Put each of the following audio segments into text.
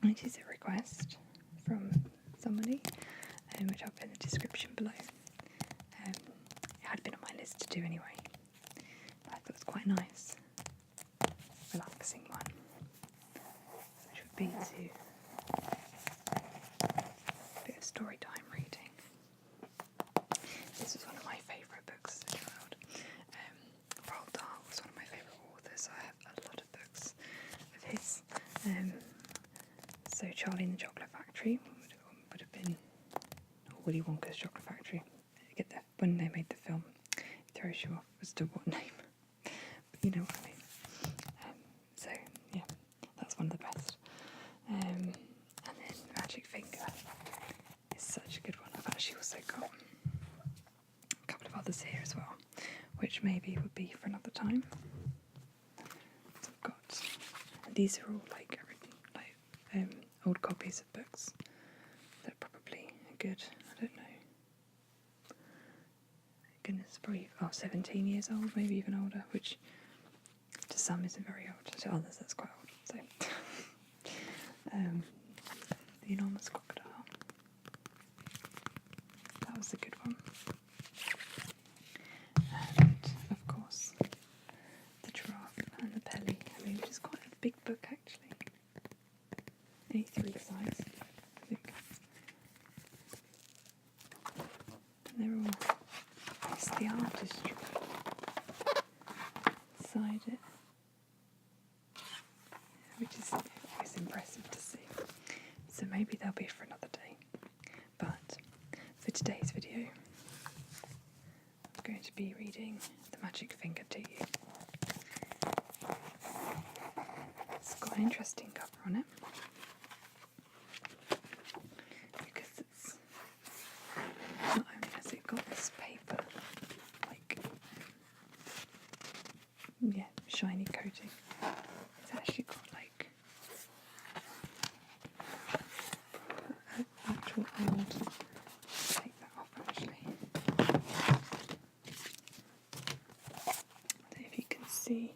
It is a request from somebody, which I'll put in the description below. It had been on my list to do anyway. But I thought it was quite nice, relaxing one, which would be to a bit of story time reading. This was one of my favourite books as a child. Roald Dahl was one of my favourite authors. I have a lot of books of his. So Charlie and the Chocolate Factory would have been, or Willy Wonka's Chocolate Factory. When they made the film, it throws you off as to what name, but you know what I mean. So yeah, that's one of the best. And then Magic Finger is such a good one. I've actually also got a couple of others here as well, which maybe would be for another time. So I've got, and these are all old copies of books that are probably good, I don't know, goodness, probably 17 years old, maybe even older, which to some isn't very old, to others that's quite old. So The Enormous Crocodile, that was a good one. And of course The Giraffe and the Pelly, which is quite a big book actually. A3 size, I think. And they're all, it's the artistry inside it, which is always impressive to see. So maybe they'll be for another day. But for today's video, I'm going to be reading The Magic Finger to you. It's got an interesting cover on it. Not only has it got this paper, shiny coating, it's actually got actual old, take that off actually. I don't know if you can see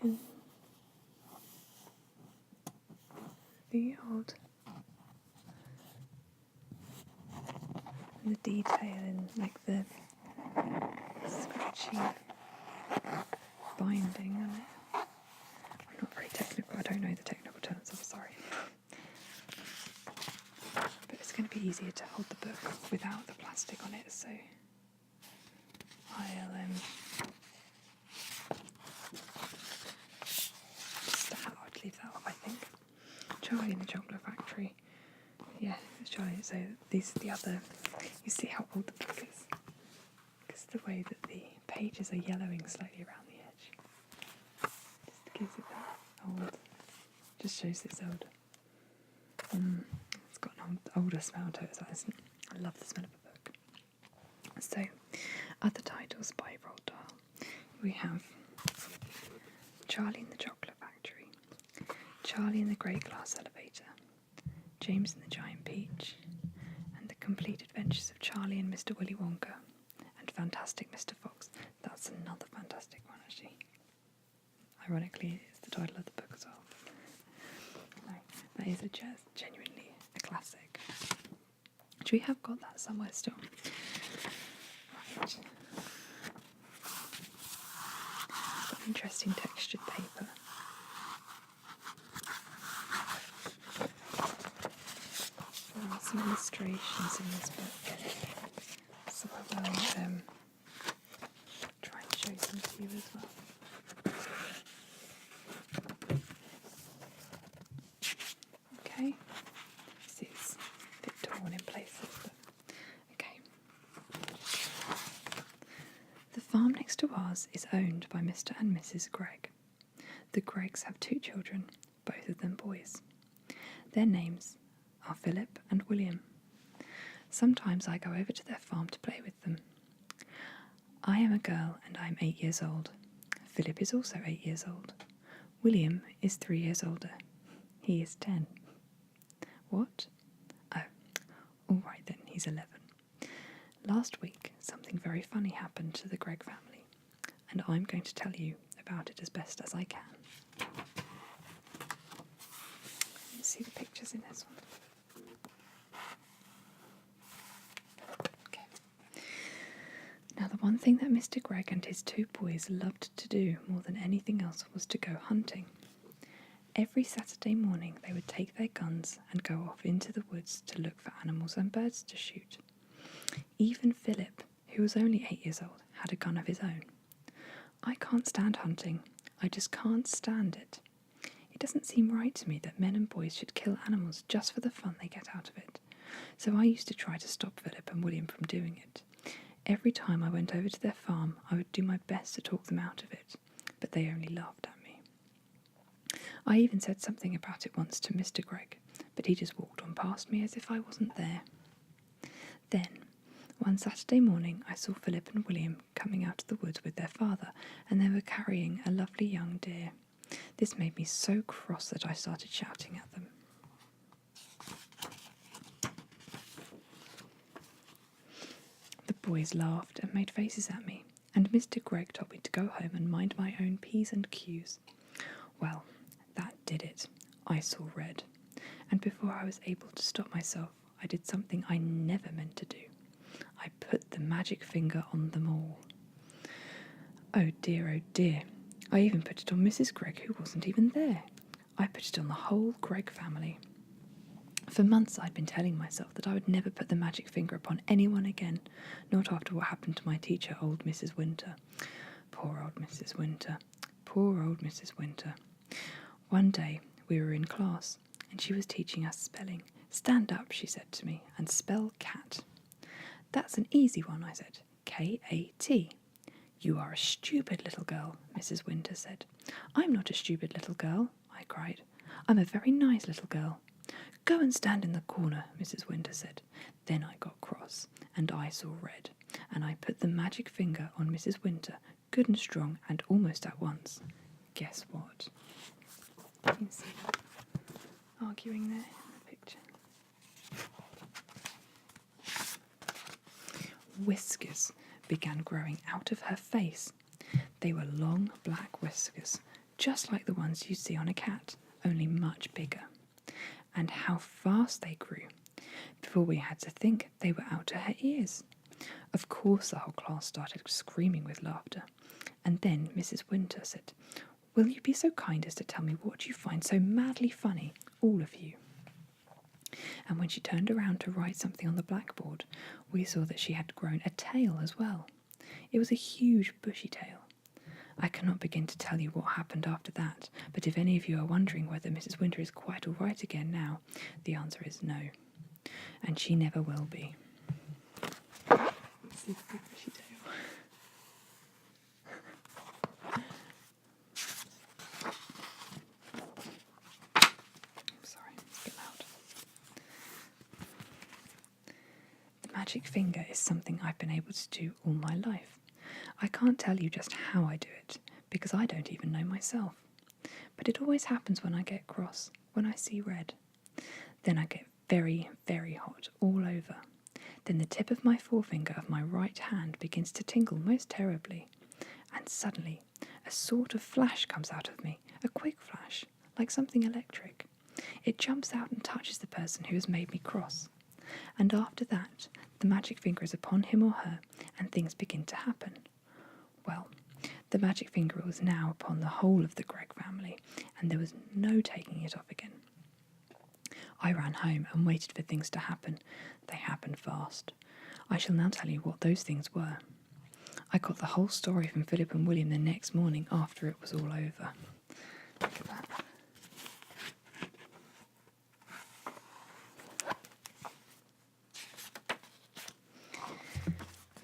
in the old, the detail in the scratchy binding on it. I'm not very technical, I don't know the technical terms, I'm sorry. But it's going to be easier to hold the book without the plastic on it, so I'll I'd leave that off, I think. Charlie and the Chocolate Factory. Yeah, it's Charlie. So these are the other. You see how old the book is? Because the way that the pages are yellowing slightly around the edge just gives it that old. Just shows it's old. It's got an older smell to it as well, isn't it? I love the smell of a book. So, other titles by Roald Dahl. We have Charlie and the Chocolate Factory, Charlie and the Great Glass Elevator, James and the Giant Peach, and The Complete Adventures of Charlie and Mr. Willy Wonka, and Fantastic Mr. Fox. That's another fantastic one, actually. Ironically, it's the title of the book as well. No, that is genuinely a classic. Which we have got that somewhere still. Right. Got interesting textured paper. There are some illustrations in this book, so I will try and show them to you as well. Okay, this is a bit torn in places, but okay. The farm next to ours is owned by Mr. and Mrs. Gregg. The Greggs have 2 children, both of them boys. Their names are Philip and William. Sometimes I go over to their farm to play with them. I am a girl and I am 8 years old. Philip is also 8 years old. William is 3 years older. He is 10. What? Oh, all right then, he's 11. Last week, something very funny happened to the Gregg family, and I'm going to tell you about it as best as I can. Let's see the pictures in this one. Okay. Now, the one thing that Mr. Gregg and his 2 boys loved to do more than anything else was to go hunting. Every Saturday morning they would take their guns and go off into the woods to look for animals and birds to shoot. Even Philip, who was only 8 years old, had a gun of his own. I can't stand hunting. I just can't stand it. It doesn't seem right to me that men and boys should kill animals just for the fun they get out of it. So I used to try to stop Philip and William from doing it. Every time I went over to their farm, I would do my best to talk them out of it, but they only laughed at me. I even said something about it once to Mr. Gregg, but he just walked on past me as if I wasn't there. Then, one Saturday morning, I saw Philip and William coming out of the woods with their father, and they were carrying a lovely young deer. This made me so cross that I started shouting at them. The boys laughed and made faces at me, and Mr. Gregg told me to go home and mind my own P's and Q's. Well, that did it. I saw red, and before I was able to stop myself, I did something I never meant to do. I put the magic finger on them all. Oh dear, I even put it on Mrs. Gregg, who wasn't even there. I put it on the whole Gregg family. For months I'd been telling myself that I would never put the magic finger upon anyone again, not after what happened to my teacher, old Mrs. Winter. Poor old Mrs. Winter. Poor old Mrs. Winter. One day we were in class, and she was teaching us spelling. "Stand up," she said to me, "and spell cat." "That's an easy one," I said. K-A-T. "You are a stupid little girl," Mrs. Winter said. "I'm not a stupid little girl," I cried. "I'm a very nice little girl." "Go and stand in the corner," Mrs. Winter said. Then I got cross, and I saw red, and I put the magic finger on Mrs. Winter, good and strong, and almost at once. Guess what? You can see that arguing there in the picture. Whiskers began growing out of her face. They were long black whiskers, just like the ones you see on a cat, only much bigger. And how fast they grew! Before we had to think, they were out to her ears. Of course the whole class started screaming with laughter. And then Mrs. Winter said, "Will you be so kind as to tell me what you find so madly funny, all of you?" And when she turned around to write something on the blackboard, we saw that she had grown a tail as well. It was a huge bushy tail. I cannot begin to tell you what happened after that, but if any of you are wondering whether Mrs. Winter is quite all right again now, the answer is no. And she never will be. See the big bushy tail. I'm sorry, it's a bit loud. The magic finger is something I've been able to do all my life. I can't tell you just how I do it, because I don't even know myself. But it always happens when I get cross, when I see red. Then I get very, very hot all over. Then the tip of my forefinger of my right hand begins to tingle most terribly. And suddenly, a sort of flash comes out of me, a quick flash, like something electric. It jumps out and touches the person who has made me cross. And after that, the magic finger is upon him or her, and things begin to happen. Well, the magic finger was now upon the whole of the Gregg family, and there was no taking it off again. I ran home and waited for things to happen. They happened fast. I shall now tell you what those things were. I got the whole story from Philip and William the next morning after it was all over. Look at that.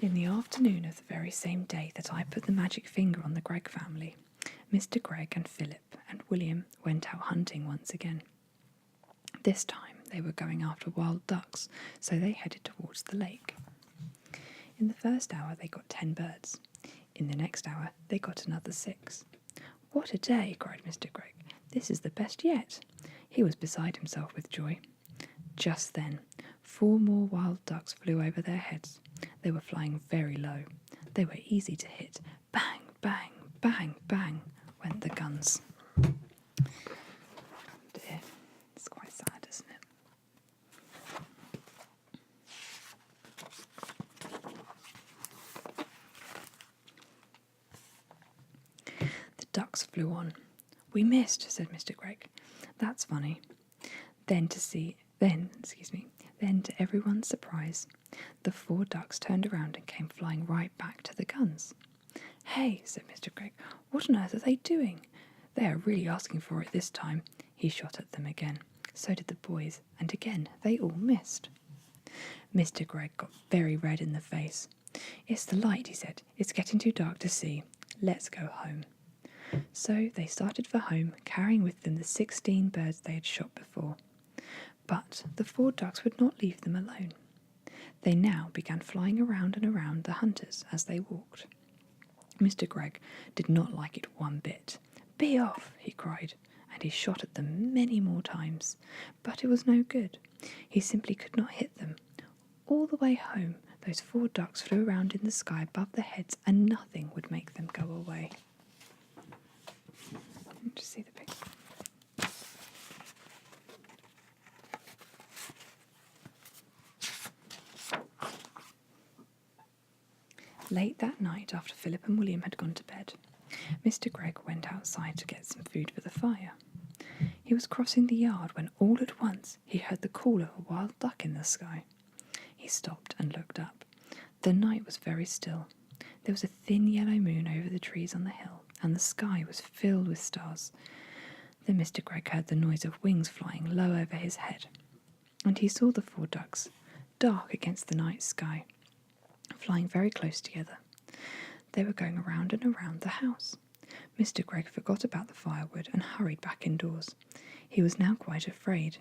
In the afternoon of the very same day that I put the magic finger on the Gregg family, Mr. Gregg and Philip and William went out hunting once again. This time they were going after wild ducks, so they headed towards the lake. In the first hour they got 10 birds. In the next hour they got another 6. "What a day!" cried Mr. Gregg. "This is the best yet." He was beside himself with joy. Just then 4 more wild ducks flew over their heads. They were flying very low. They were easy to hit. Bang, bang, bang, bang went the guns. Dear, it's quite sad. ducks flew on. "We missed," said Mr. Gregg. "That's funny." Then, to everyone's surprise, the 4 ducks turned around and came flying right back to the guns. "Hey," said Mr. Gregg, "what on earth are they doing? They are really asking for it this time." He shot at them again. So did the boys, and again they all missed. Mr. Gregg got very red in the face. "It's the light," he said. "It's getting too dark to see. Let's go home." So they started for home, carrying with them the 16 birds they had shot before. But the 4 ducks would not leave them alone. They now began flying around and around the hunters as they walked. Mr. Gregg did not like it one bit. "Be off!" he cried, and he shot at them many more times. But it was no good. He simply could not hit them. All the way home, those 4 ducks flew around in the sky above their heads, and nothing would make them go away. Just see the picture. Late that night, after Philip and William had gone to bed, Mr. Gregg went outside to get some food for the fire. He was crossing the yard when all at once he heard the call of a wild duck in the sky. He stopped and looked up. The night was very still. There was a thin yellow moon over the trees on the hill, and the sky was filled with stars. Then Mr. Gregg heard the noise of wings flying low over his head, and he saw the 4 ducks, dark against the night sky, flying very close together. They were going around and around the house. Mr. Gregg forgot about the firewood and hurried back indoors. He was now quite afraid.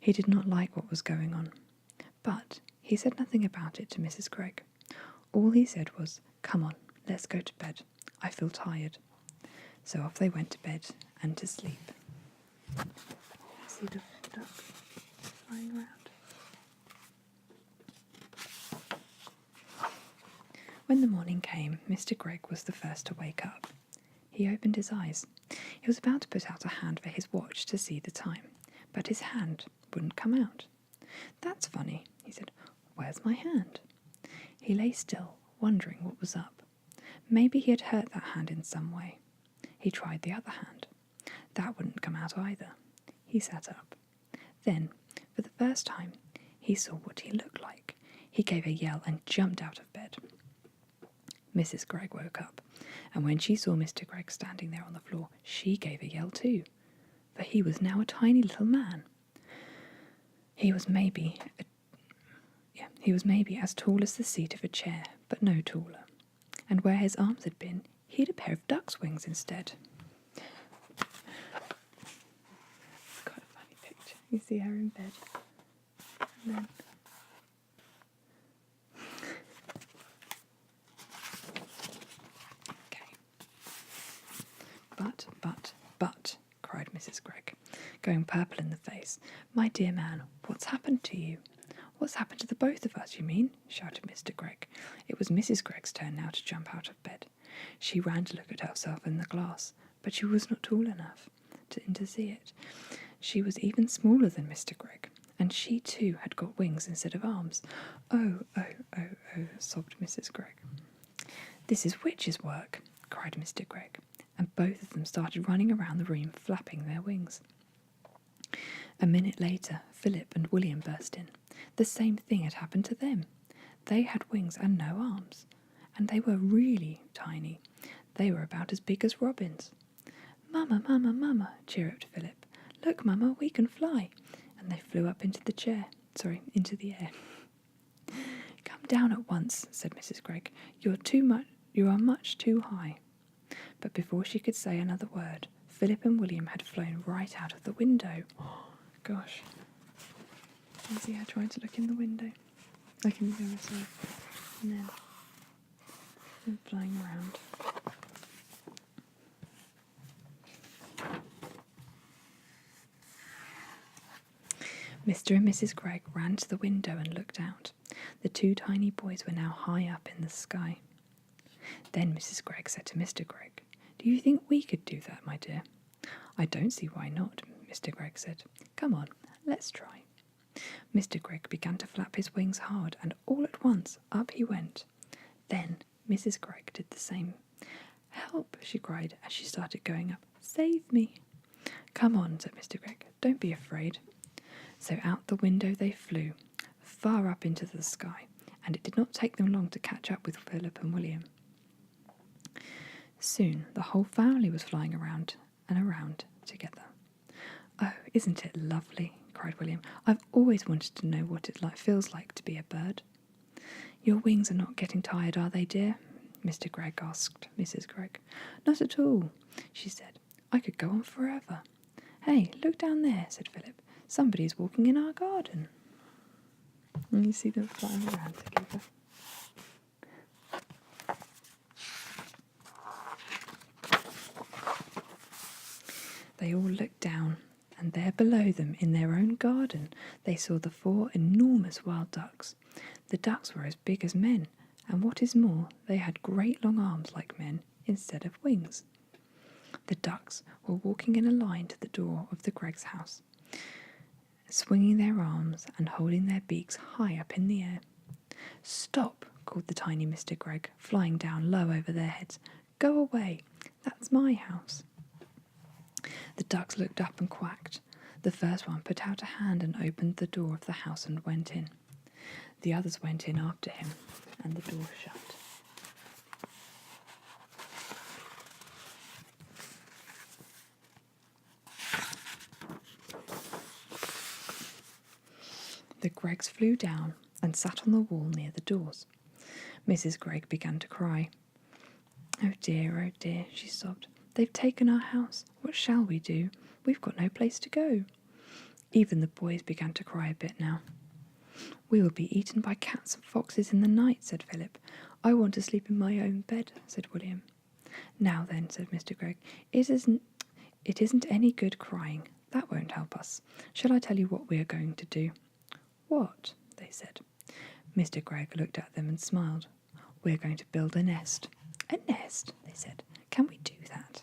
He did not like what was going on. But he said nothing about it to Mrs. Gregg. All he said was, "Come on, let's go to bed. I feel tired." So off they went to bed and to sleep. See the duck flying around. When the morning came, Mr. Gregg was the first to wake up. He opened his eyes. He was about to put out a hand for his watch to see the time, but his hand wouldn't come out. "That's funny," he said. "Where's my hand?" He lay still, wondering what was up. Maybe he had hurt that hand in some way. He tried the other hand. That wouldn't come out either. He sat up. Then, for the first time, he saw what he looked like. He gave a yell and jumped out of bed. Mrs. Gregg woke up, and when she saw Mr. Gregg standing there on the floor, she gave a yell too, for he was now a tiny little man. He was maybe as tall as the seat of a chair, but no taller. And where his arms had been, he had a pair of duck's wings instead. It's quite a funny picture. You see her in bed, and then But, cried Mrs. Gregg, going purple in the face. "My dear man, what's happened to you?" "What's happened to the both of us, you mean?" shouted Mr. Gregg. It was Mrs. Gregg's turn now to jump out of bed. She ran to look at herself in the glass, but she was not tall enough to see it. She was even smaller than Mr. Gregg, and she too had got wings instead of arms. Oh, sobbed Mrs. Gregg. "This is witch's work," cried Mr. Gregg, and both of them started running around the room, flapping their wings. A minute later, Philip and William burst in. The same thing had happened to them. They had wings and no arms, and they were really tiny. They were about as big as robins. "Mama, Mama, Mama," chirruped Philip. "Look, Mama, we can fly." And they flew up into the air. "Come down at once," said Mrs. Gregg. You are much too high." But before she could say another word, Philip and William had flown right out of the window. Oh, gosh. You see her trying to look in the window. Like in the mirror, sorry. And then flying around. Mr. and Mrs. Gregg ran to the window and looked out. The 2 tiny boys were now high up in the sky. Then Mrs. Gregg said to Mr. Gregg, "Do you think we could do that, my dear?" "I don't see why not," Mr. Gregg said. "Come on, let's try." Mr. Gregg began to flap his wings hard, and all at once up he went. Then Mrs. Gregg did the same. Help, she cried as she started going up. Save me. Come on, said Mr. Gregg. Don't be afraid. So out the window they flew, far up into the sky, and it did not take them long to catch up with Philip and William. Soon the whole family was flying around and around together. Oh, isn't it lovely? Cried William. I've always wanted to know what it feels like to be a bird. Your wings are not getting tired, are they, dear? Mr. Gregg asked Mrs. Gregg. Not at all, she said. I could go on forever. Hey, look down there, said Philip. Somebody's walking in our garden. And you see them flying around together. They all looked down, and there below them, in their own garden, they saw the 4 enormous wild ducks. The ducks were as big as men, and what is more, they had great long arms like men instead of wings. The ducks were walking in a line to the door of the Gregg's house, swinging their arms and holding their beaks high up in the air. Stop, called the tiny Mr. Gregg, flying down low over their heads. Go away, that's my house. The ducks looked up and quacked. The first one put out a hand and opened the door of the house and went in. The others went in after him, and the door shut. The Greggs flew down and sat on the wall near the doors. Mrs. Gregg began to cry. Oh dear, she sobbed. They've taken our house. What shall we do? We've got no place to go. Even the boys began to cry a bit now. We will be eaten by cats and foxes in the night, said Philip. I want to sleep in my own bed, said William. Now then, said Mr. Gregg, it isn't any good crying. That won't help us. Shall I tell you what we are going to do? What? They said. Mr. Gregg looked at them and smiled. We're going to build a nest. A nest? They said. Can we do that?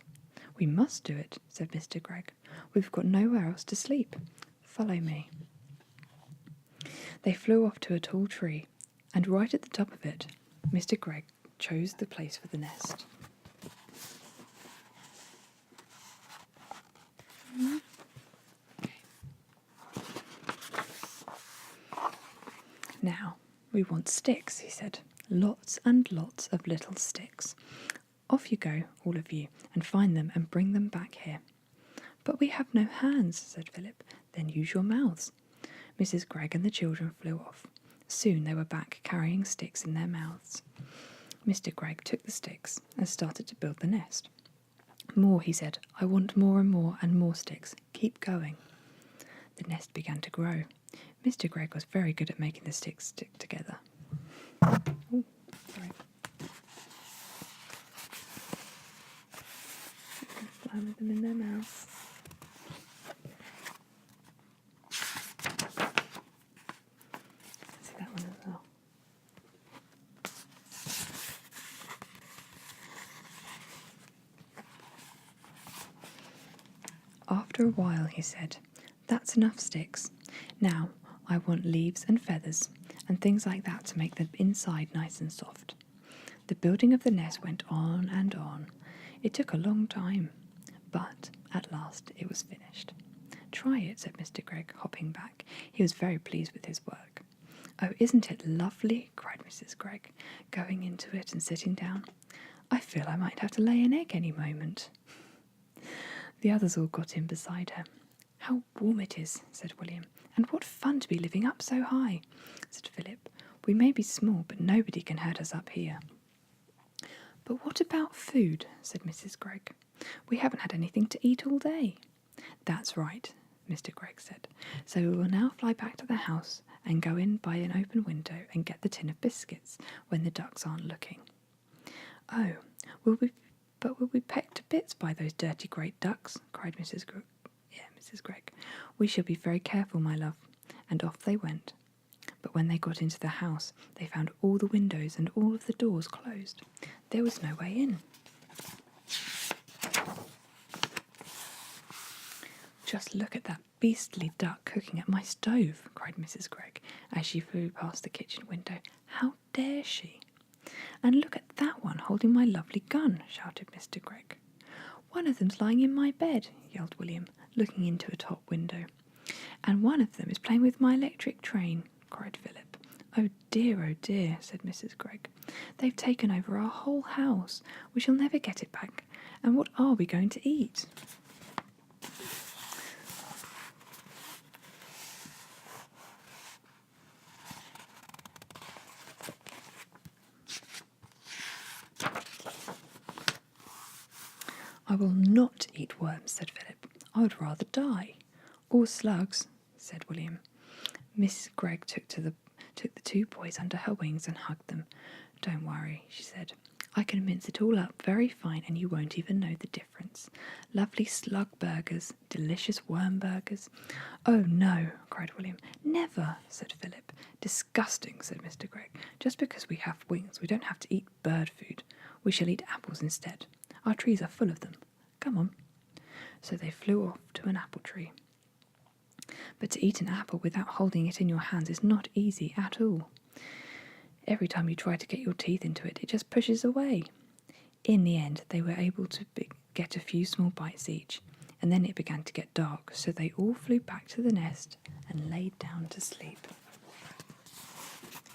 We must do it, said Mr. Gregg. We've got nowhere else to sleep. Follow me. They flew off to a tall tree, and right at the top of it, Mr. Gregg chose the place for the nest. Now, we want sticks, he said. Lots and lots of little sticks. Off you go, all of you, and find them and bring them back here. But we have no hands, said Philip. Then use your mouths. Mrs. Gregg and the children flew off. Soon they were back carrying sticks in their mouths. Mr. Gregg took the sticks and started to build the nest. More, he said. I want more and more sticks. Keep going. The nest began to grow. Mr. Gregg was very good at making the sticks stick together. Oh, sorry. Fly with them in their mouths. See that one as well. After a while, he said, that's enough sticks. Now, I want leaves and feathers and things like that to make the inside nice and soft. The building of the nest went on and on. It took a long time, but at last it was finished. Try it, said Mr. Gregg, hopping back. He was very pleased with his work. Oh, isn't it lovely? Cried Mrs. Gregg, going into it and sitting down. I feel I might have to lay an egg any moment. The others all got in beside her. How warm it is, said William. And what fun to be living up so high, said Philip. We may be small, but nobody can hurt us up here. But what about food, said Mrs. Gregg. We haven't had anything to eat all day. That's right, Mr. Gregg said. So we will now fly back to the house and go in by an open window and get the tin of biscuits when the ducks aren't looking. Oh, will we pecked to bits by those dirty great ducks? Cried Mrs. Gregg. Mrs. Gregg. We shall be very careful, my love. And off they went. But when they got into the house, they found all the windows and all of the doors closed. There was no way in. Just look at that beastly duck cooking at my stove, cried Mrs. Gregg as she flew past the kitchen window. How dare she? "And look at that one holding my lovely gun," shouted Mr. Gregg. "One of them's lying in my bed," yelled William, looking into a top window. "And one of them is playing with my electric train," cried Philip. Oh dear, said Mrs. Gregg. "They've taken over our whole house. We shall never get it back. And what are we going to eat?" "I will not eat worms," said Philip. "I would rather die." "Or slugs," said William. Mrs. Gregg took the two boys under her wings and hugged them. "Don't worry," she said. "I can mince it all up very fine and you won't even know the difference. Lovely slug burgers, delicious worm burgers." "Oh no," cried William. "Never," said Philip. "Disgusting," said Mr. Gregg. "Just because we have wings we don't have to eat bird food. We shall eat apples instead. Our trees are full of them. Come on." So they flew off to an apple tree. But to eat an apple without holding it in your hands is not easy at all. Every time you try to get your teeth into it, it just pushes away. In the end, they were able to get a few small bites each, and then it began to get dark, so they all flew back to the nest and laid down to sleep.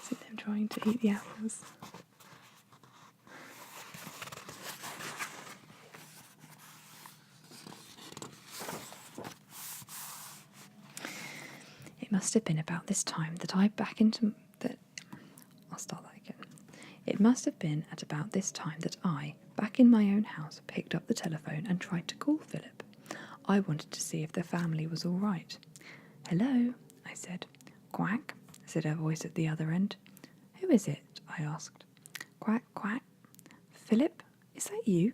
See them trying to eat the apples. It must have been about this time that It must have been at about this time that I, back in my own house, picked up the telephone and tried to call Philip. I wanted to see if the family was all right. "Hello," I said. "Quack," said a voice at the other end. "Who is it?" I asked. "Quack, quack." "Philip, is that you?"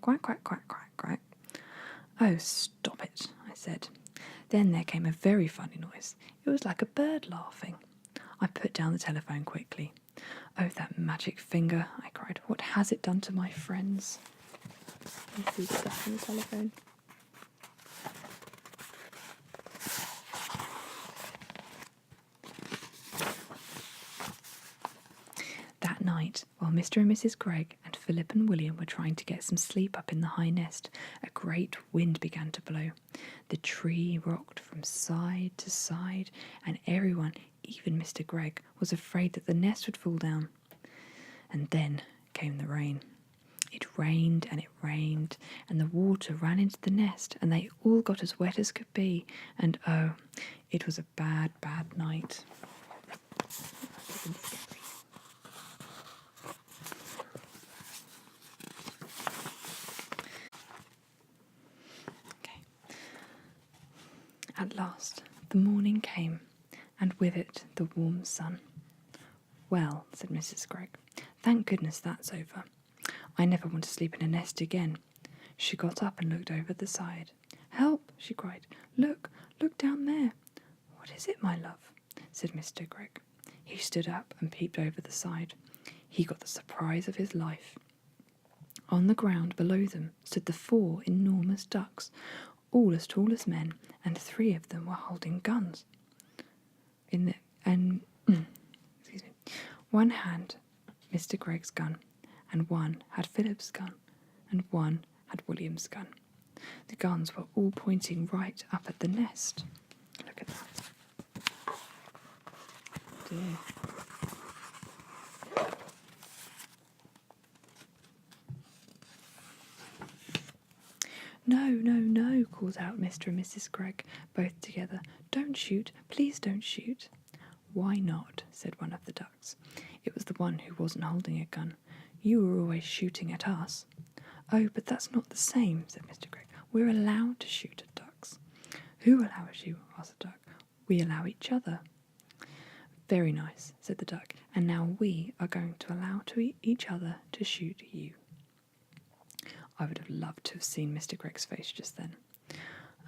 "Quack, quack, quack, quack, quack." "Oh, stop it," I said. Then there came a very funny noise. It was like a bird laughing. I put down the telephone quickly. "Oh, that magic finger," I cried. "What has it done to my friends?" You see the stuff on the telephone. That night, while Mr. and Mrs. Gregg and Philip and William were trying to get some sleep up in the high nest, a great wind began to blow. The tree rocked from side to side, and everyone, even Mr. Gregg, was afraid that the nest would fall down. And then came the rain. It rained, and the water ran into the nest, and they all got as wet as could be. And oh, it was a bad, bad night. At last, the morning came, and with it the warm sun. "Well," said Mrs. Gregg, "thank goodness that's over. I never want to sleep in a nest again." She got up and looked over the side. "Help!" she cried. Look down there." "What is it, my love?" said Mr. Gregg. He stood up and peeped over the side. He got the surprise of his life. On the ground below them stood the 4 enormous ducks, all as tall as men, and 3 of them were holding guns. One had Mr. Gregg's gun, and one had Philip's gun, and one had William's gun. The guns were all pointing right up at the nest. Look at that. Dear. No, called out Mr. and Mrs. Gregg, both together. "Don't shoot, please don't shoot." "Why not?" said one of the ducks. It was the one who wasn't holding a gun. "You were always shooting at us." "Oh, but that's not the same," said Mr. Gregg. "We're allowed to shoot at ducks." "Who allows you?" asked the duck. "We allow each other." "Very nice," said the duck. "And now we are going to allow each other to shoot you." I would have loved to have seen Mr. Gregg's face just then.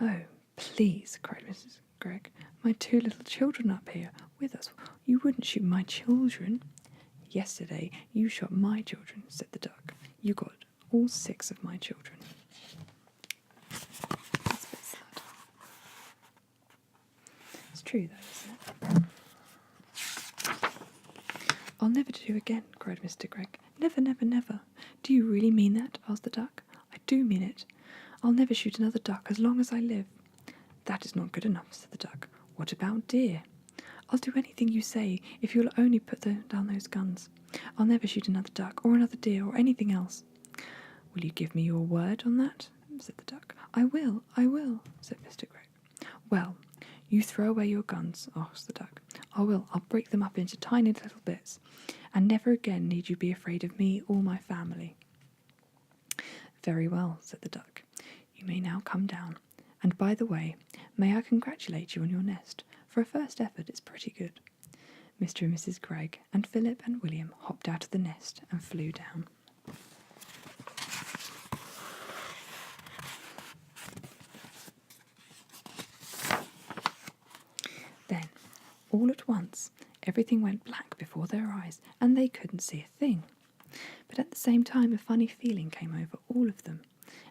"Oh, please," cried Mrs. Gregg. "My 2 little children up here with us. You wouldn't shoot my children." "Yesterday you shot my children," said the duck. "You got all 6 of my children." That's a bit sad. It's true though, isn't it? "I'll never do again," cried cried Mr. Gregg. "Never, never, never." "Do you really mean that?" asked the duck. "I do mean it. I'll never shoot another duck as long as I live." "That is not good enough," said the duck. "What about deer?" "I'll do anything you say if you'll only put down those guns. I'll never shoot another duck or another deer or anything else." "Will you give me your word on that?" said the duck. I will, said Mr. Gregg. "Well, you throw away your guns," asked the duck. "I will. I'll break them up into tiny little bits, and never again need you be afraid of me or my family." "Very well," said the duck. "You may now come down. And by the way, may I congratulate you on your nest? For a first effort, it's pretty good." Mr. and Mrs. Gregg and Philip and William hopped out of the nest and flew down. Then, all at once, everything went black before their eyes, and they couldn't see a thing. But at the same time, a funny feeling came over all of them,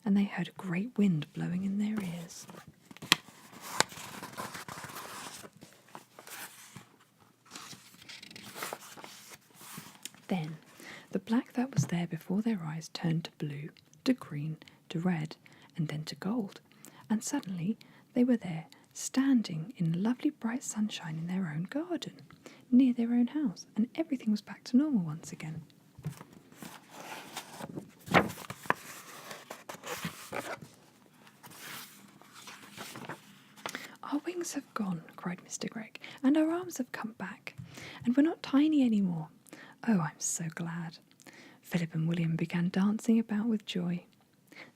and they heard a great wind blowing in their ears. Then, the black that was there before their eyes turned to blue, to green, to red, and then to gold, and suddenly they were there, standing in lovely bright sunshine in their own garden, near their own house, and everything was back to normal once again. "Our wings have gone," cried Mr. Gregg, "and our arms have come back, and we're not tiny any more. Oh, I'm so glad." Philip and William began dancing about with joy.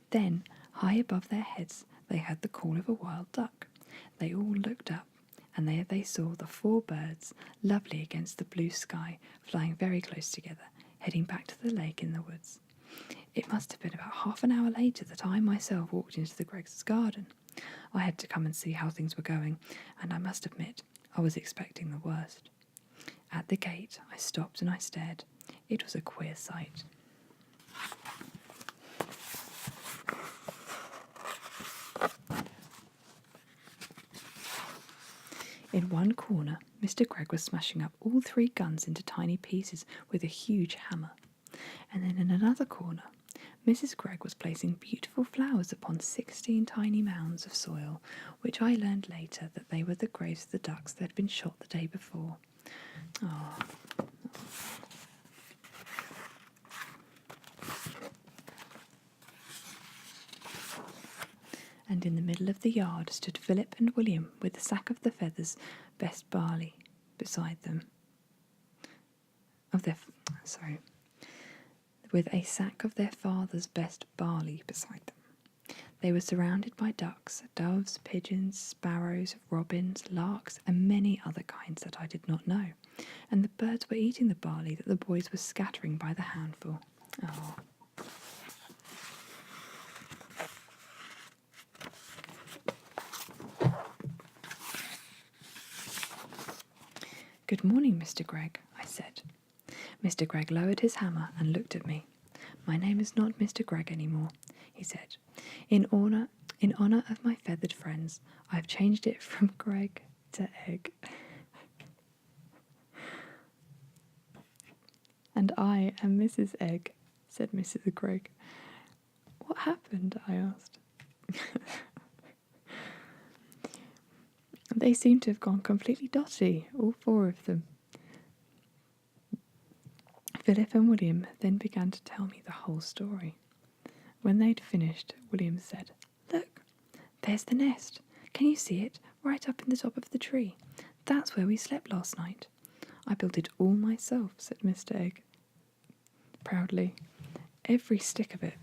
Then, high above their heads, they heard the call of a wild duck. They all looked up, and there they saw the 4 birds, lovely against the blue sky, flying very close together, heading back to the lake in the woods. It must have been about half an hour later that I myself walked into the Greggs' garden. I had to come and see how things were going, and I must admit I was expecting the worst. At the gate I stopped and I stared. It was a queer sight. In one corner, Mr. Gregg was smashing up all 3 guns into tiny pieces with a huge hammer. And then in another corner, Mrs. Gregg was placing beautiful flowers upon 16 tiny mounds of soil, which I learned later that they were the graves of the ducks that had been shot the day before. Oh. And in the middle of the yard stood Philip and William with a sack of the feathers' best barley beside them. With a sack of their father's best barley beside them. They were surrounded by ducks, doves, pigeons, sparrows, robins, larks, and many other kinds that I did not know. And the birds were eating the barley that the boys were scattering by the handful. Oh. "Good morning, Mr. Gregg," I said. Mr. Gregg lowered his hammer and looked at me. "My name is not Mr. Gregg any more," he said. In honour of my feathered friends, I have changed it from Gregg to Egg." "And I am Mrs. Egg," said Mrs. Gregg. "What happened?" I asked. They seemed to have gone completely dotty, all 4 of them. Philip and William then began to tell me the whole story. When they'd finished, William said, "Look, there's the nest. Can you see it? Right up in the top of the tree. That's where we slept last night. I built it all myself," said Mr. Egg proudly. "Every stick of it."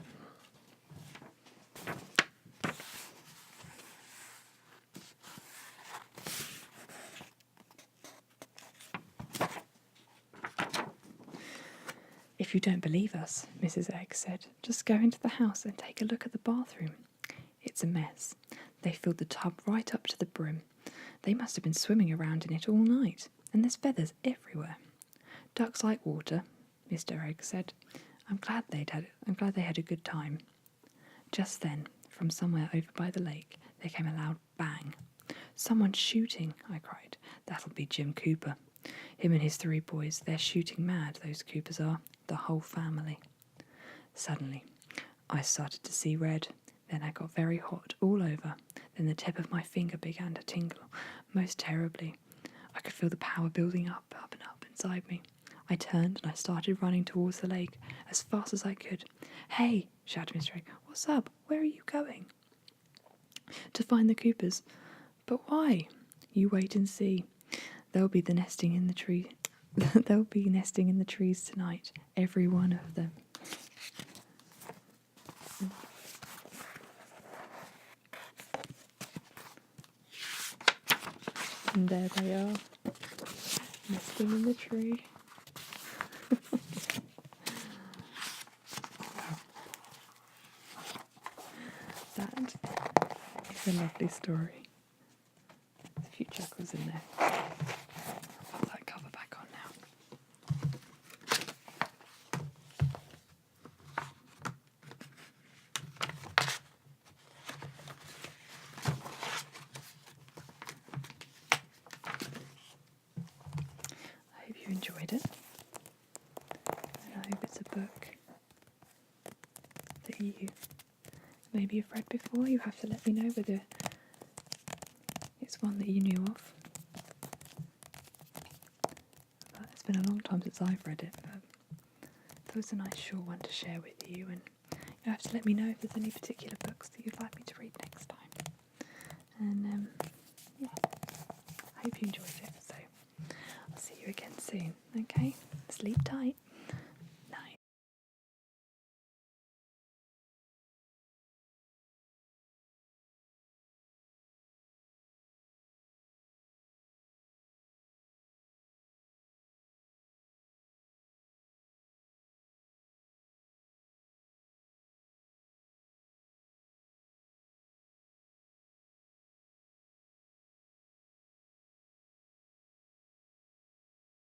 "If you don't believe us," Mrs. Egg said, "just go into the house and take a look at the bathroom. It's a mess. They filled the tub right up to the brim. They must have been swimming around in it all night, and there's feathers everywhere. Ducks like water," Mr. Egg said. I'm glad they had a good time." Just then, from somewhere over by the lake, there came a loud bang. "Someone's shooting," I cried. "That'll be Jim Cooper." Him and his 3 boys, they're shooting mad, those Coopers are, the whole family. Suddenly, I started to see red. Then I got very hot all over. Then the tip of my finger began to tingle, most terribly. I could feel the power building up and up inside me. I turned and I started running towards the lake as fast as I could. "Hey," shouted Mr. Egg, "what's up? Where are you going?" "To find the Coopers." "But why?" "You wait and see. They'll be nesting in the tree. They'll be nesting in the trees tonight, every one of them." And there they are, nesting in the tree. That is a lovely story. There's a few chuckles in there. I'll put that cover back on now. I hope you enjoyed it. And I hope it's a book that you maybe you've read before. You have to let me know whether it's one that you knew of. But it's been a long time since I've read it, but it was a nice short one to share with you, and you have to let me know if there's any particular books that you'd like me to read next time. And yeah, I hope you enjoyed it, so I'll see you again soon, okay? Sleep tight.